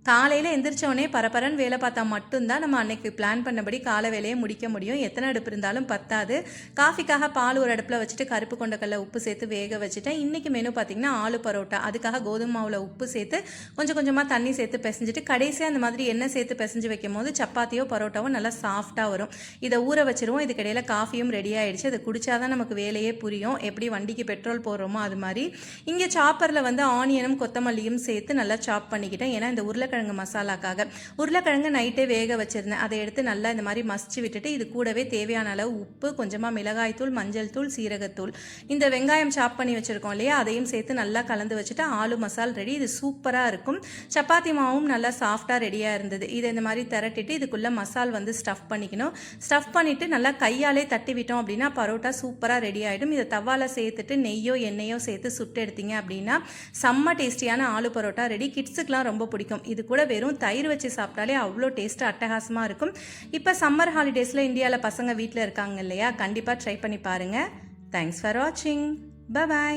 காலையில் எந்திரிச்சோடனே பரபரன்னு வேலை பார்த்தா மட்டும்தான் நம்ம அன்னைக்கு பிளான் பண்ணபடி காலை வேலையை முடிக்க முடியும். எத்தனை அடுப்பு இருந்தாலும் பத்தாது. காஃபிக்காக பால் ஒரு அடுப்பில் வச்சுட்டு கருப்பு கொண்டக்கல்ல உப்பு சேர்த்து வேக வச்சுட்டேன். இன்றைக்கி மெனு பார்த்திங்கன்னா ஆலு பரோட்டா. அதுக்காக கோதுமை மாவில் உப்பு சேர்த்து கொஞ்சம் கொஞ்சமாக தண்ணி சேர்த்து பிசைஞ்சிட்டு கடைசியாக அந்த மாதிரி எண்ணெய் சேர்த்து பிசைஞ்சு வைக்கும் போது சப்பாத்தியோ பரோட்டாவோ நல்லா சாஃப்டாக வரும். இதை ஊற வச்சுருவோம். இதுக்கிடையில் காஃபியும் ரெடி ஆகிடுச்சு. அதை குடித்தாதான் நமக்கு வேலையே புரியும். எப்படி வண்டிக்கு பெட்ரோல் போடுறோமோ அது மாதிரி. இங்கே சாப்பரில் வந்து ஆனியனும் கொத்தமல்லியும் சேர்த்து நல்லா சாப் பண்ணிக்கிட்டேன். ஏன்னா இந்த உருளைக்கிழங்கு மசாலாக்காக உருளைக்கிழங்கு நைட்டே வேக வச்சிருந்தேன். அதை எடுத்து நல்லா இந்த மாதிரி மசிச்சு விட்டுட்டு இது கூடவே தேவையான அளவு உப்பு, கொஞ்சமாக மிளகாய் தூள், மஞ்சள் தூள், சீரகத்தூள், இந்த வெங்காயம் சாப் பண்ணி வச்சுருக்கோம் இல்லையா, அதையும் சேர்த்து நல்லா கலந்து வச்சுட்டு ஆலு மசால் ரெடி. இது சூப்பராக இருக்கும். சப்பாத்தி மாவும் நல்லா சாஃப்டாக ரெடியாக இருந்தது. இதை இந்த மாதிரி திரட்டிட்டு இதுக்குள்ளே மசால் வந்து ஸ்டஃப் பண்ணிக்கணும். ஸ்டஃப் பண்ணிவிட்டு நல்லா கையாலே தட்டி விட்டோம் அப்படின்னா பரோட்டா சூப்பராக ரெடி ஆகிடும். இதை தவால சேர்த்துட்டு நெய்யோ எண்ணெயோ சேர்த்து சுட்டு எடுத்தீங்க அப்படின்னா செம்ம டேஸ்டியான ஆலு பரோட்டா ரெடி. கிட்ஸுக்கெலாம் ரொம்ப பிடிக்கும். இது கூட வெறும் தயிர் வச்சு சாப்பிட்டாலே அவ்வளோ டேஸ்ட்டு அட்டகாசமாக இருக்கும். இப்போ சம்மர் ஹாலிடேஸில் இந்தியாவில் பசங்க வீட்டில் இருக்காங்க இல்லையா, கண்டிப்பாக ட்ரை பண்ணி பாருங்கள். தேங்க்ஸ் ஃபார் வாட்சிங். பை.